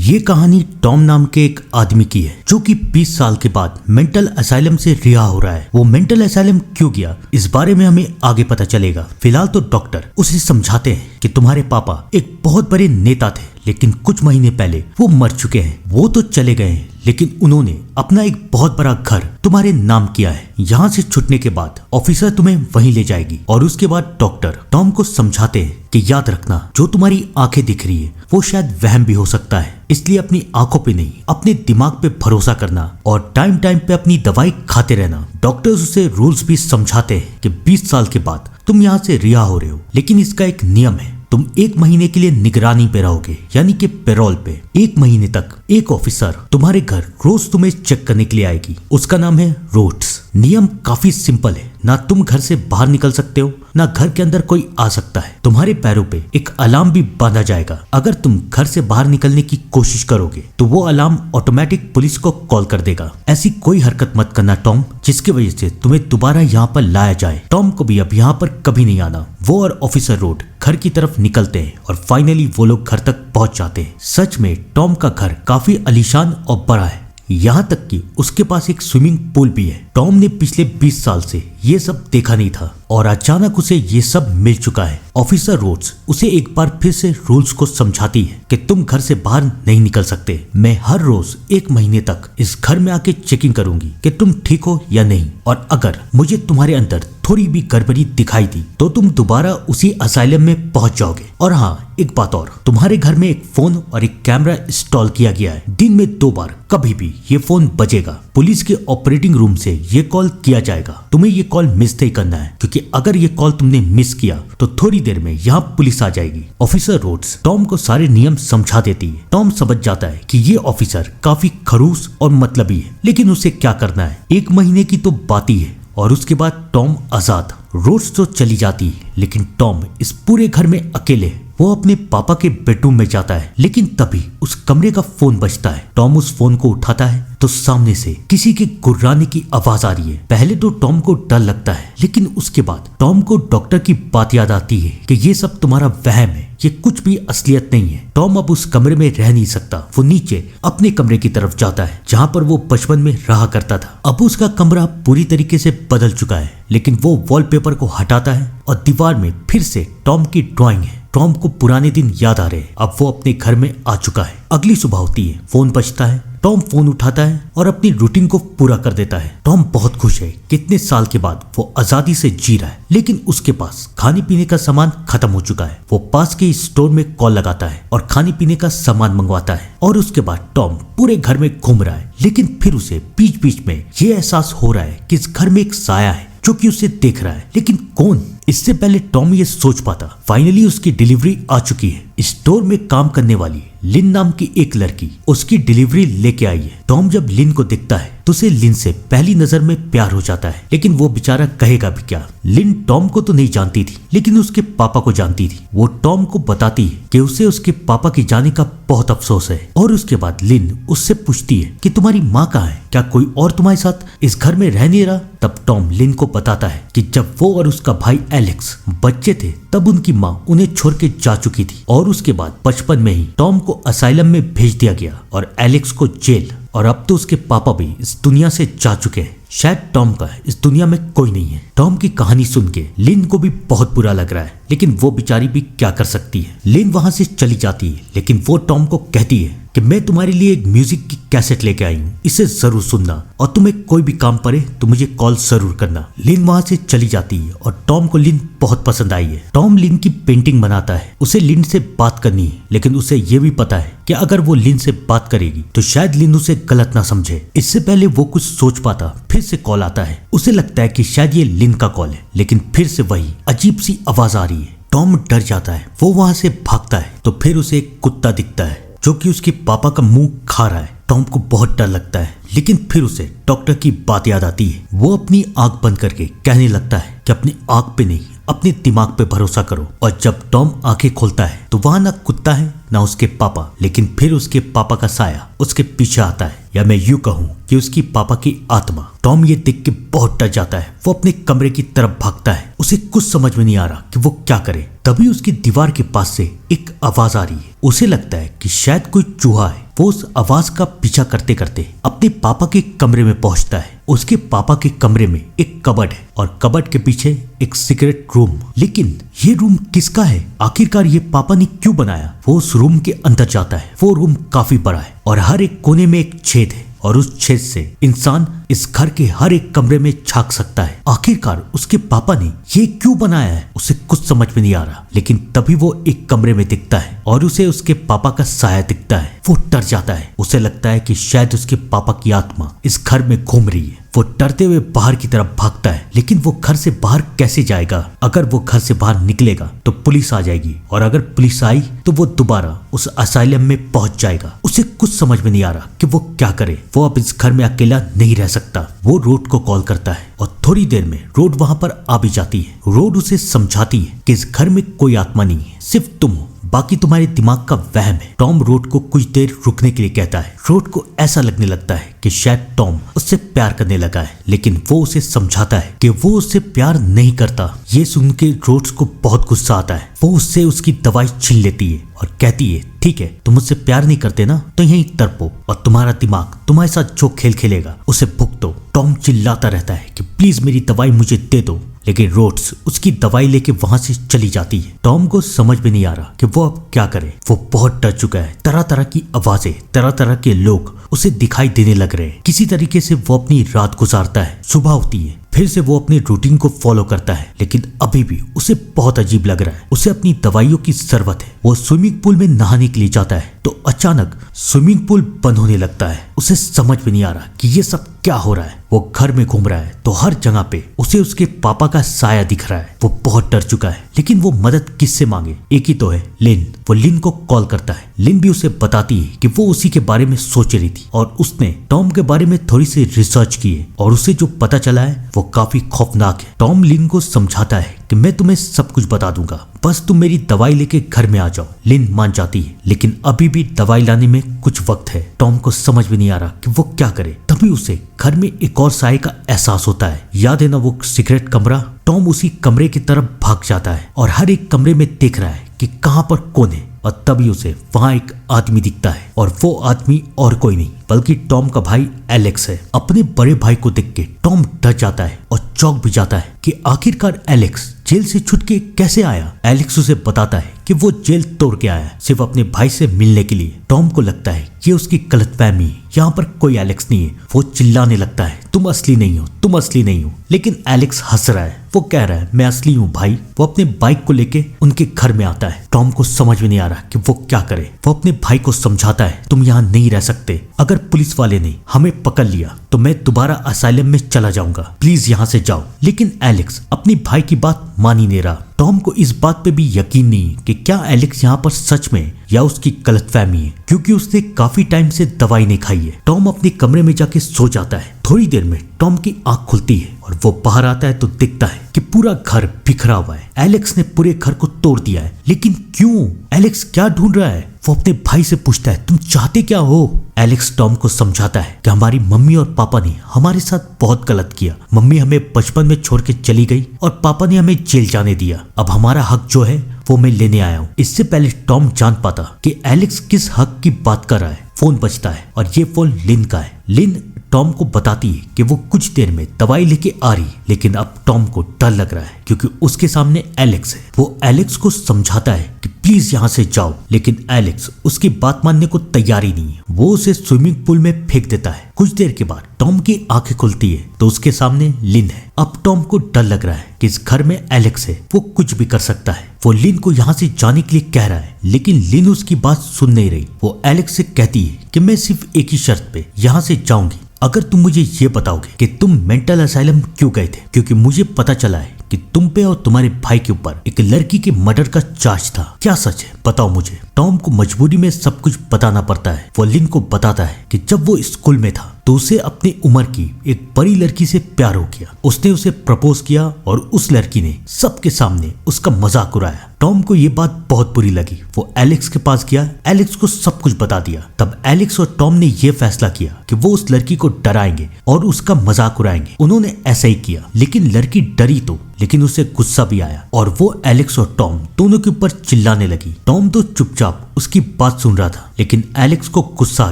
ये कहानी टॉम नाम के एक आदमी की है जो कि 20 साल के बाद मेंटल असाइलम से रिहा हो रहा है। वो मेंटल असाइलम क्यों गया इस बारे में हमें आगे पता चलेगा। फिलहाल तो डॉक्टर उसे समझाते हैं कि तुम्हारे पापा एक बहुत बड़े नेता थे, लेकिन कुछ महीने पहले वो मर चुके हैं। वो तो चले गए हैं, लेकिन उन्होंने अपना एक बहुत बड़ा घर तुम्हारे नाम किया है। यहाँ से छुटने के बाद ऑफिसर तुम्हें वहीं ले जाएगी और उसके बाद डॉक्टर टॉम को समझाते हैं कि याद रखना, जो तुम्हारी आंखें दिख रही है वो शायद वहम भी हो सकता है, इसलिए अपनी आंखों पे नहीं अपने दिमाग पे भरोसा करना और टाइम टाइम पे अपनी दवाई खाते रहना। डॉक्टर्स उसे रूल्स भी समझाते हैं कि 20 साल के बाद तुम यहाँ से रिहा हो रहे हो, लेकिन इसका एक नियम है। तुम 1 महीने के लिए निगरानी पे रहोगे, यानी कि पेरोल पे। 1 महीने तक एक ऑफिसर तुम्हारे घर रोज तुम्हें चेक करने के लिए आएगी। उसका नाम है रोड्स। नियम काफी सिंपल है, ना तुम घर से बाहर निकल सकते हो, ना घर के अंदर कोई आ सकता है। तुम्हारे पैरों पे एक अलार्म भी बांधा जाएगा। अगर तुम घर से बाहर निकलने की कोशिश करोगे तो वो अलार्म ऑटोमेटिक पुलिस को कॉल कर देगा। ऐसी कोई हरकत मत करना टॉम, जिसकी वजह से तुम्हें दोबारा यहाँ पर लाया जाए। टॉम को भी अब यहाँ पर कभी नहीं आना। वो और ऑफिसर रोड घर की तरफ निकलते हैं और फाइनली वो लोग घर तक पहुंच जाते हैं। सच में टॉम का घर काफी आलीशान और बड़ा है, यहाँ तक कि उसके पास एक स्विमिंग पूल भी है। टॉम ने पिछले 20 साल से ये सब देखा नहीं था और अचानक उसे ये सब मिल चुका है। ऑफिसर रोड्स उसे एक बार फिर से रूल्स को समझाती है कि तुम घर से बाहर नहीं निकल सकते। मैं हर रोज 1 महीने तक इस घर में आके चेकिंग करूंगी कि तुम ठीक हो या नहीं, और अगर मुझे तुम्हारे अंदर थोड़ी भी गड़बड़ी दिखाई दी तो तुम दोबारा उसी असाइलम में पहुंच जाओगे। और हाँ, एक बात और, तुम्हारे घर में एक फोन और एक कैमरा इंस्टॉल किया गया है। दिन में 2 बार कभी भी ये फोन बजेगा। पुलिस के ऑपरेटिंग रूम से ये कॉल किया जाएगा। तुम्हें ये कॉल मिस नहीं करना है, क्योंकि अगर ये कॉल तुमने मिस किया तो थोड़ी देर में यहाँ पुलिस आ जाएगी। ऑफिसर रोड्स टॉम को सारे नियम समझा देती है। टॉम समझ जाता है कि ये ऑफिसर काफी खड़ूस और मतलबी है, लेकिन उसे क्या करना है। 1 महीने की तो बात ही है और उसके बाद टॉम आजाद। रोड्स तो चली जाती है, लेकिन टॉम इस पूरे घर में अकेले। वो अपने पापा के बेडरूम में जाता है, लेकिन तभी उस कमरे का फोन बजता है। टॉम उस फोन को उठाता है तो सामने से किसी के गुर्राने की आवाज आ रही है। पहले तो टॉम को डर लगता है, लेकिन उसके बाद टॉम को डॉक्टर की बात याद आती है कि ये सब तुम्हारा वहम है, ये कुछ भी असलियत नहीं है। टॉम अब उस कमरे में रह नहीं सकता। वो नीचे अपने कमरे की तरफ जाता है जहाँ पर वो बचपन में रहा करता था। अब उसका कमरा पूरी तरीके से बदल चुका है, लेकिन वो वॉलपेपर को हटाता है और दीवार में फिर से टॉम की ड्राइंग है। टॉम को पुराने दिन याद आ रहे हैं। अब वो अपने घर में आ चुका है। अगली सुबह होती है, फोन बजता है। टॉम फोन उठाता है और अपनी रूटीन को पूरा कर देता है। टॉम बहुत खुश है। कितने साल के बाद वो आजादी से जी रहा है, लेकिन उसके पास खाने पीने का सामान खत्म हो चुका है। वो पास के स्टोर में कॉल लगाता है और खाने पीने का सामान मंगवाता है, और उसके बाद टॉम पूरे घर में घूम रहा है। लेकिन फिर उसे बीच बीच में ये एहसास हो रहा है कि इस घर में एक साया है जो कि उसे देख रहा है, लेकिन कौन? इससे पहले टॉम ये सोच पाता, फाइनली उसकी डिलीवरी आ चुकी है। स्टोर में काम करने वाली लिन नाम की एक लड़की उसकी डिलीवरी लेके आई है। टॉम जब लिन को देखता है तो उसे लिन से पहली नजर में प्यार हो जाता है, लेकिन वो बेचारा कहेगा भी क्या। लिन टॉम को तो नहीं जानती थी, लेकिन उसके पापा को जानती थी। वो टॉम को बताती है कि उसे उसके पापा के जाने का बहुत अफसोस है, और उसके बाद लिन उससे पूछती है कि तुम्हारी माँ कहाँ है, क्या कोई और तुम्हारे साथ इस घर में रह नहीं रहा? तब टॉम लिन को बताता है कि जब वो और उसका भाई एलेक्स बच्चे थे तब उनकी माँ उन्हें छोड़ के जा चुकी थी, और उसके बाद बचपन में ही टॉम को असाइलम में भेज दिया गया और एलेक्स को जेल। और अब तो उसके पापा भी इस दुनिया से जा चुके हैं। शायद टॉम का इस दुनिया में कोई नहीं है। टॉम की कहानी सुन के लिन को भी बहुत बुरा लग रहा है, लेकिन वो बेचारी भी क्या कर सकती है। लिन वहां से चली जाती है, लेकिन वो टॉम को कहती है कि मैं तुम्हारे लिए एक म्यूजिक की कैसेट लेके आई हूँ, इसे जरूर सुनना, और तुम्हें कोई भी काम पड़े तो मुझे कॉल जरूर करना। लिन वहां से चली जाती है और टॉम को लिन बहुत पसंद आई है। टॉम लिन की पेंटिंग बनाता है। उसे लिन से बात करनी है, लेकिन उसे ये भी पता है कि अगर वो लिन से बात करेगी तो शायद लिन उसे गलत ना समझे। इससे पहले वो कुछ सोच पाता, फिर से कॉल आता है। उसे लगता है कि शायद ये लिन का कॉल है, लेकिन फिर से वही अजीब सी आवाज आ रही है। टॉम डर जाता है। वो वहां से भागता है तो फिर उसे एक कुत्ता दिखता है जो कि उसके पापा का मुंह खा रहा है। टॉम को बहुत डर लगता है, लेकिन फिर उसे डॉक्टर की बात याद आती है। वो अपनी आंख बंद करके कहने लगता है कि अपनी आंख पे नहीं, अपने दिमाग पे भरोसा करो। और जब टॉम आंखें खोलता है तो वहां ना कुत्ता है ना उसके पापा, लेकिन फिर उसके पापा का साया उसके पीछे आता है, या मैं यूं कहूं कि उसकी पापा की आत्मा। टॉम ये देख के बहुत डर जाता है। वो अपने कमरे की तरफ भागता है। उसे कुछ समझ में नहीं आ रहा कि वो क्या करे। तभी उसकी दीवार के पास से एक आवाज आ रही है। उसे लगता है कि शायद कोई चूहा है। वो उस आवाज का पीछा करते करते अपने पापा के कमरे में पहुंचता है। उसके पापा के कमरे में एक कबर्ड है और कबर्ड के पीछे एक सीक्रेट रूम। लेकिन ये रूम किसका है? आखिरकार ये पापा ने क्यों बनाया? वो उस रूम के अंदर जाता है। वो रूम काफी बड़ा है और हर एक कोने में एक छेद है और उस छेद से इंसान इस घर के हर एक कमरे में झांक सकता है। आखिरकार उसके पापा ने ये क्यों बनाया है उसे कुछ समझ में नहीं आ रहा। लेकिन तभी वो एक कमरे में दिखता है और उसे उसके पापा का साया दिखता है। वो डर जाता है। उसे लगता है कि शायद उसके पापा की आत्मा इस घर में घूम रही है। वो डरते हुए बाहर की तरफ भागता है। लेकिन वो घर से बाहर कैसे जाएगा? अगर वो घर से बाहर निकलेगा तो पुलिस आ जाएगी और अगर पुलिस आई तो वो दोबारा उस असाइलम में पहुंच जाएगा। उसे कुछ समझ में नहीं आ रहा कि वो क्या करे। वो अब इस घर में अकेला नहीं रह सकता। वो रोड को कॉल करता है और थोड़ी देर में रोड वहां पर आ भी जाती है। रोड उसे समझाती है कि इस घर में कोई आत्मा नहीं है, सिर्फ तुम हो, बाकी तुम्हारे दिमाग का वहम है। टॉम रोड को कुछ देर रुकने के लिए कहता है। रोड को ऐसा लगने लगता है कि शायद टॉम उससे प्यार करने लगा है, लेकिन वो उसे समझाता है कि वो उससे प्यार नहीं करता। ये सुन के रोड को बहुत गुस्सा आता है। वो उससे उसकी दवाई छीन लेती है और कहती है, ठीक है, तुम मुझसे प्यार नहीं करते ना, तो यहीं तड़पो और तुम्हारा दिमाग तुम्हारे साथ जो खेल खेलेगा उसे भुगतो। टॉम चिल्लाता रहता है कि प्लीज मेरी दवाई मुझे दे दो, लेकिन रोड्स उसकी दवाई लेके वहां से चली जाती है। टॉम को समझ में नहीं आ रहा कि वो अब क्या करे। वो बहुत डर चुका है। तरह तरह की आवाजें, तरह तरह के लोग उसे दिखाई देने लग रहे हैं। किसी तरीके से वो अपनी रात गुजारता है। सुबह होती है, फिर से वो अपने रूटीन को फॉलो करता है, लेकिन अभी भी उसे बहुत अजीब लग रहा है। उसे अपनी दवाइयों की जरूरत है। वो स्विमिंग पूल में नहाने के लिए जाता है तो अचानक स्विमिंग पूल बंद होने लगता है। उसे समझ में नहीं आ रहा कि ये सब क्या हो रहा है। वो घर में घूम रहा है तो हर जगह पे उसे उसके पापा का साया दिख रहा है। वो बहुत डर चुका है, लेकिन वो मदद किससे मांगे? एक ही तो है, लिन। वो लिन को कॉल करता है। लिन भी उसे बताती है कि वो उसी के बारे में सोच रही थी और उसने टॉम के बारे में थोड़ी सी रिसर्च की है और उसे जो पता चला है वो काफी खौफनाक है। टॉम लिन को समझाता है कि मैं तुम्हें सब कुछ बता दूंगा, बस तुम मेरी दवाई लेके घर में आ जाओ। लिन मान जाती है, लेकिन अभी भी दवाई लाने में कुछ वक्त है। टॉम को समझ में नहीं आ रहा कि वो क्या करे। तभी उसे घर में एक और साए का एहसास होता है। याद है ना वो सीक्रेट कमरा? टॉम उसी कमरे की तरफ भाग जाता है और हर एक कमरे में देख रहा है कि कहां पर कौन है। और तभी उसे वहां एक आदमी दिखता है और वो आदमी और कोई नहीं बल्कि टॉम का भाई एलेक्स है। अपने बड़े भाई को देख के टॉम डर जाता है और चौंक भी जाता है कि आखिरकार एलेक्स जेल से छूट के कैसे आया। एलेक्स उसे बताता है कि वो जेल तोड़ के आया है सिर्फ अपने भाई से मिलने के लिए। टॉम को लगता है ये उसकी गलतफहमी है, यहाँ पर कोई एलेक्स नहीं है। वो चिल्लाने लगता है, तुम असली नहीं हो, तुम असली नहीं हो। लेकिन एलेक्स हंस रहा है। वो कह रहा है मैं असली हूँ भाई। वो अपने बाइक को लेके उनके घर में आता है। टॉम को समझ में नहीं आ रहा कि वो क्या करे। वो अपने भाई को समझाता है, तुम यहाँ नहीं रह सकते। अगर पुलिस वाले ने हमें पकड़ लिया तो मैं दोबारा असाइलम में चला जाऊंगा, प्लीज यहाँ से जाओ। लेकिन एलेक्स अपनी भाई की बात मान ही नहीं रहा। टॉम को इस बात पे भी यकीन नहीं कि क्या एलेक्स यहाँ पर सच में या उसकी गलतफहमी है, क्योंकि उसने काफी टाइम से दवाई नहीं खाई है। टॉम अपने कमरे में जाके सो जाता है। थोड़ी देर में टॉम की आंख खुलती है और वो बाहर आता है तो दिखता है कि पूरा घर बिखरा हुआ है। एलेक्स ने पूरे घर को तोड़ दिया है। लेकिन क्यों? एलेक्स क्या ढूंढ रहा है? वो अपने भाई से पूछता है, तुम चाहते क्या हो? एलेक्स टॉम को समझाता है कि हमारी मम्मी और पापा ने हमारे साथ बहुत गलत किया। मम्मी हमें बचपन में छोड़ के चली गई और पापा ने हमें जेल जाने दिया। अब हमारा हक जो है वो मैं लेने आया हूँ। इससे पहले टॉम जान पाता कि एलेक्स किस हक की बात कर रहा है, फोन बजता है और ये फोन लिन का है। लिन टॉम को बताती है कि वो कुछ देर में दवाई लेके आ रही, लेकिन अब टॉम को डर लग रहा है क्योंकि उसके सामने एलेक्स है। वो एलेक्स को समझाता है कि प्लीज यहाँ से जाओ, लेकिन एलेक्स उसकी बात मानने को तैयार ही नहीं है। वो उसे स्विमिंग पूल में फेंक देता है। कुछ देर के बाद टॉम की आंखें खुलती है तो उसके सामने लिन है। अब टॉम को डर लग रहा है कि इस घर में एलेक्स है, वो कुछ भी कर सकता है। वो लिन को यहाँ से जाने के लिए कह रहा है, लेकिन लिन उसकी बात सुन नहीं रही। वो एलेक्स से कहती है कि मैं सिर्फ एक ही शर्त पे यहाँ से जाऊंगी, अगर तुम मुझे ये बताओगे कि तुम मेंटल असाइलम क्यों गए थे, क्योंकि मुझे पता चला है कि तुम पे और तुम्हारे भाई के ऊपर एक लड़की के मर्डर का चार्ज था। क्या सच है? बताओ मुझे। टॉम को मजबूरी में सब कुछ बताना पड़ता है। वो लिन को बताता है कि जब वो स्कूल में था तो उसे अपनी उम्र की एक बड़ी लड़की से प्यार हो गया। उसने उसे प्रपोज किया और उस लड़की ने सबके सामने उसका मजाक उड़ाया। टॉम को ये बात बहुत बुरी लगी। वो एलेक्स के पास गया, एलेक्स को सब कुछ बता दिया। तब एलेक्स और टॉम ने ये फैसला किया कि वो उस लड़की को डराएंगे और उसका मजाक उड़ाएंगे। उन्होंने ऐसा ही किया, लेकिन लड़की डरी तो, लेकिन उसे गुस्सा भी आया और वो एलेक्स और टॉम दोनों के ऊपर चिल्लाने लगी। टॉम तो चुपचाप उसकी बात सुन रहा था, लेकिन एलेक्स को गुस्सा आ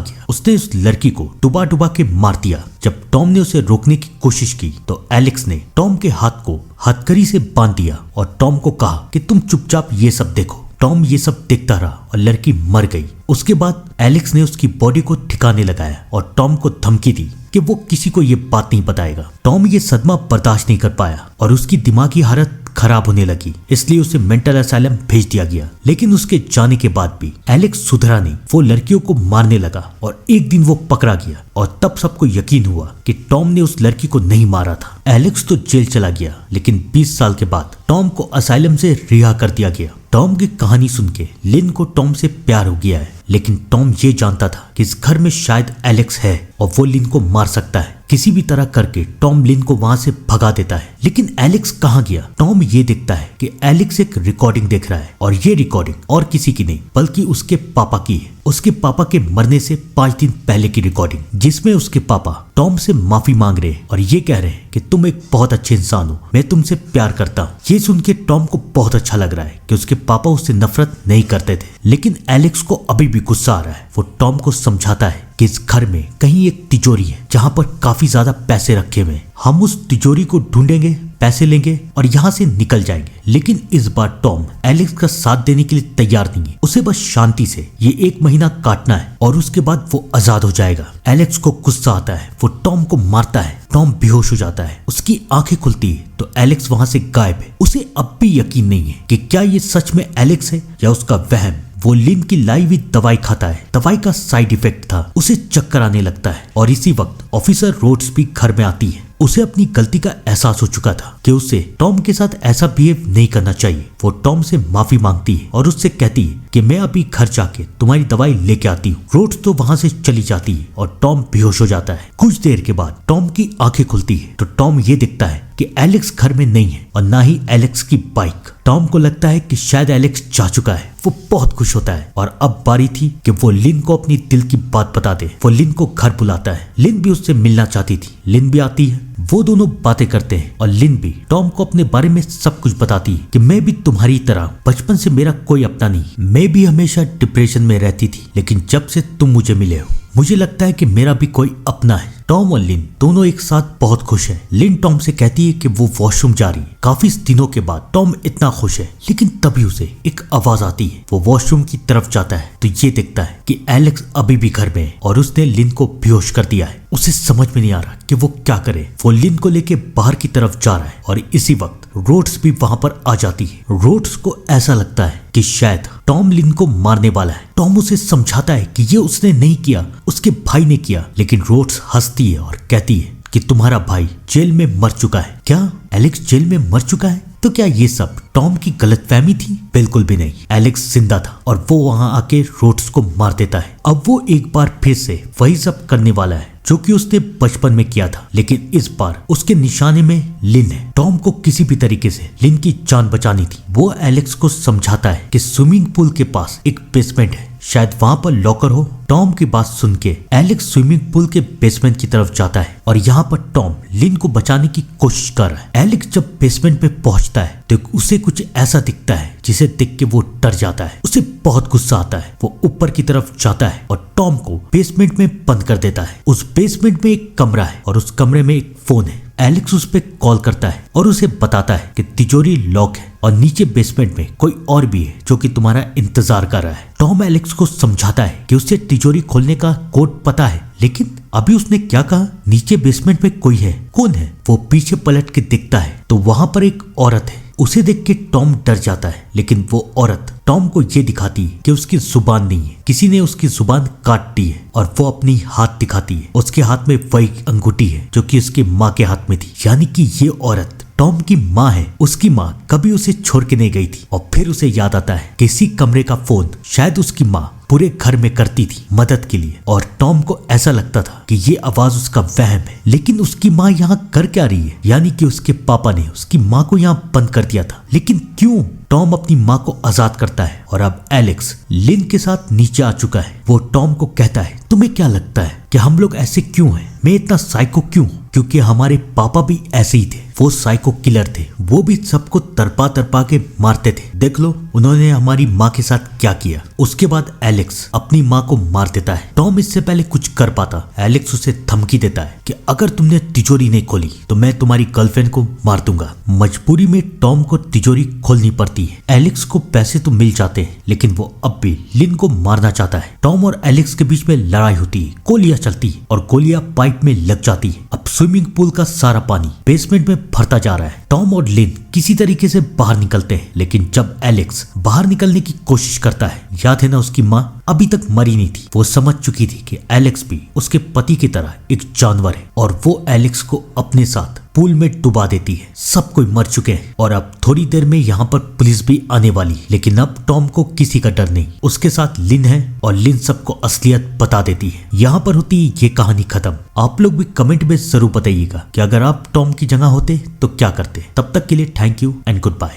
गया। उसने उस लड़की को डुबा डुबा के मार दिया। जब टॉम ने उसे रोकने की कोशिश की तो एलेक्स ने टॉम के हाथ को हथकड़ी से बांध दिया और टॉम को कहा कि तुम चुपचाप ये सब देखो। टॉम ये सब देखता रहा और लड़की मर गई। उसके बाद एलेक्स ने उसकी बॉडी को ठिकाने लगाया और टॉम को धमकी दी कि वो किसी को ये बात नहीं बताएगा। टॉम ये सदमा बर्दाश्त नहीं कर पाया और उसकी दिमागी हालत खराब होने लगी, इसलिए उसे मेंटल असाइलम भेज दिया गया। लेकिन उसके जाने के बाद भी एलेक्स सुधरा नहीं। वो लड़कियों को मारने लगा और एक दिन वो पकड़ा गया और तब सबको यकीन हुआ कि टॉम ने उस लड़की को नहीं मारा था। एलेक्स तो जेल चला गया, लेकिन 20 साल के बाद टॉम को असाइलम से रिहा कर दिया गया। टॉम की कहानी सुन के लिन को टॉम से प्यार हो गया है, लेकिन टॉम ये जानता था कि इस घर में शायद एलेक्स है और वो लिन को मार सकता है। किसी भी तरह करके टॉम लिन को वहां से भगा देता है। लेकिन एलेक्स कहाँ गया? टॉम ये देखता है कि एलेक्स एक रिकॉर्डिंग देख रहा है और ये रिकॉर्डिंग और किसी की नहीं बल्कि उसके पापा की है। उसके पापा के मरने से 5 दिन पहले की रिकॉर्डिंग, जिसमें उसके पापा टॉम से माफी मांग रहे हैं और ये कह रहे हैं कि तुम एक बहुत अच्छे इंसान हो, मैं तुमसे प्यार करता हूँ। ये सुन के टॉम को बहुत अच्छा लग रहा है कि उसके पापा उससे नफरत नहीं करते थे। लेकिन एलेक्स को अभी भी गुस्सा आ रहा है। वो टॉम को समझाता है कि इस घर में कहीं एक तिजोरी है जहाँ पर काफी ज्यादा पैसे रखे हुए हैं। हम उस तिजोरी को ढूंढेंगे, पैसे लेंगे और यहाँ से निकल जाएंगे। लेकिन इस बार टॉम एलेक्स का साथ देने के लिए तैयार नहीं है। उसे बस शांति से ये 1 महीना काटना है और उसके बाद वो आजाद हो जाएगा। एलेक्स को गुस्सा आता है, वो टॉम को मारता है। टॉम बेहोश हो जाता है। उसकी आंखें खुलती है तो एलेक्स वहां से गायब है। उसे अब भी यकीन नहीं है कि क्या ये सच में एलेक्स है या उसका वहम। वो लिन की लाई हुई दवाई खाता है। दवाई का साइड इफेक्ट था, उसे चक्कर आने लगता है और इसी वक्त ऑफिसर रोड्स भी घर में आती है। उसे अपनी गलती का एहसास हो चुका था कि उसे टॉम के साथ ऐसा बिहेव नहीं करना चाहिए। वो टॉम से माफी मांगती है और उससे कहती है कि मैं अभी घर जाके तुम्हारी दवाई लेके आती हूँ। रोड्स तो वहां से चली जाती है और टॉम बेहोश हो जाता है। कुछ देर के बाद टॉम की आंखें खुलती है तो टॉम ये दिखता है कि एलेक्स घर में नहीं है और ना ही एलेक्स की बाइक। टॉम को लगता है कि शायद एलेक्स जा चुका है। वो बहुत खुश होता है और अब बारी थी कि वो लिन को अपनी दिल की बात बता दे। वो लिन को घर बुलाता है। लिन भी उससे मिलना चाहती थी। लिन भी आती है। वो दोनों बातें करते हैं और लिन भी टॉम को अपने बारे में सब कुछ बताती है कि मैं भी तुम्हारी तरह बचपन से मेरा कोई अपना नहीं, मैं भी हमेशा डिप्रेशन में रहती थी, लेकिन जब से तुम मुझे मिले हो मुझे लगता है कि मेरा भी कोई अपना है। टॉम और लिन दोनों एक साथ बहुत खुश हैं। लिन टॉम से कहती है कि वो वॉशरूम जा रही है। काफी दिनों के बाद टॉम इतना खुश है, लेकिन तभी उसे एक आवाज आती है। वो वॉशरूम की तरफ जाता है तो ये देखता है कि एलेक्स अभी भी घर में है और उसने लिन को बेहोश कर दिया है। उसे समझ में नहीं आ रहा कि वो क्या करे। वो लिन को लेके बाहर की तरफ जा रहा है और इसी वक्त रोड्स भी वहां पर आ जाती है। रोड्स को ऐसा लगता है कि शायद टॉम लिन को मारने वाला है। टॉम उसे समझाता है कि ये उसने नहीं किया, उसके भाई ने किया। लेकिन रोड्स हंसती है और कहती है कि तुम्हारा भाई जेल में मर चुका है। क्या एलेक्स जेल में मर चुका है? तो क्या ये सब टॉम की गलतफहमी थी? बिल्कुल भी नहीं। एलेक्स जिंदा था और वो वहां आके रोड्स को मार देता है। अब वो एक बार फिर से वही सब करने वाला है जो कि उसने बचपन में किया था, लेकिन इस बार उसके निशाने में लिन है। टॉम को किसी भी तरीके से लिन की जान बचानी थी। वो एलेक्स को समझाता है कि स्विमिंग पूल के पास एक बेसमेंट है, शायद वहां पर लॉकर हो। टॉम की बात सुन के एलेक्स स्विमिंग पूल के बेसमेंट की तरफ जाता है और यहाँ पर टॉम लिन को बचाने की कोशिश कर रहा है। एलेक्स जब बेसमेंट में पहुंचता है तो उसे कुछ ऐसा दिखता है जिसे देख के वो डर जाता है। उसे बहुत गुस्सा आता है। वो ऊपर की तरफ जाता है और टॉम को बेसमेंट में बंद कर देता है। उस बेसमेंट में एक कमरा है और उस कमरे में एक फोन है। एलेक्स उस पे कॉल करता है और उसे बताता है कि तिजोरी लॉक है और नीचे बेसमेंट में कोई और भी है जो कि तुम्हारा इंतजार कर रहा है। टॉम एलेक्स को समझाता है कि उसे तिजोरी खोलने का कोड पता है, लेकिन अभी उसने क्या कहा? नीचे बेसमेंट में कोई है। कौन है? वो पीछे पलट के दिखता है तो वहां पर एक औरत है। उसे देख के टॉम डर जाता है, लेकिन वो औरत टॉम को ये दिखाती है कि उसकी जुबान नहीं है, किसी ने उसकी जुबान काट दी है और वो अपनी हाथ दिखाती है। उसके हाथ में वही अंगूठी है जो कि उसकी माँ के हाथ में थी, यानी कि ये औरत टॉम की माँ है। उसकी माँ कभी उसे छोड़ के नहीं गई थी। और फिर उसे याद आता है कि इसी कमरे का फोन शायद उसकी माँ पूरे घर में करती थी मदद के लिए, और टॉम को ऐसा लगता था कि ये आवाज उसका वहम है। लेकिन उसकी माँ यहाँ कर क्या रही है? यानी कि उसके पापा ने उसकी माँ को यहाँ बंद कर दिया था, लेकिन क्यों? टॉम अपनी माँ को आजाद करता है और अब एलेक्स लिन के साथ नीचे आ चुका है। वो टॉम को कहता है, तुम्हें क्या लगता है कि हम लोग ऐसे क्यों हैं? मैं इतना साइको क्यों? क्योंकि हमारे पापा भी ऐसे ही थे, वो साइको किलर थे। वो भी सबको तरपा तरपा के मारते थे। देख लो उन्होंने हमारी माँ के साथ क्या किया। उसके बाद एलेक्स अपनी माँ को मार देता है। टॉम इससे पहले कुछ कर पाता, एलेक्स उसे धमकी देता है कि अगर तुमने तिजोरी नहीं खोली तो मैं तुम्हारी गर्लफ्रेंड को मार दूंगा। मजबूरी में टॉम को तिजोरी खोलनी पड़ती है। एलेक्स को पैसे तो मिल जाते हैं, लेकिन वो अब भी लिन को मारना चाहता है। टॉम और एलेक्स के बीच में लड़ाई होती है, गोलियां चलती है और गोलियां पाइप में लग जाती है। अब स्विमिंग पूल का सारा पानी बेसमेंट में भरता जा रहा है। टॉम और लिन किसी तरीके से बाहर निकलते हैं, लेकिन जब एलेक्स बाहर निकलने की कोशिश करता है, याद है ना उसकी माँ अभी तक मरी नहीं थी। वो समझ चुकी थी कि एलेक्स भी उसके पति की तरह एक जानवर है और वो एलेक्स को अपने साथ पूल में डुबा देती है। सब कोई मर चुके हैं और अब थोड़ी देर में यहाँ पर पुलिस भी आने वाली है, लेकिन अब टॉम को किसी का डर नहीं। उसके साथ लिन है और लिन सबको असलियत बता देती है। यहाँ पर होती ये कहानी खत्म। आप लोग भी कमेंट में जरूर बताइएगा कि अगर आप टॉम की जगह होते तो क्या करते। तब तक के लिए thank you and good bye.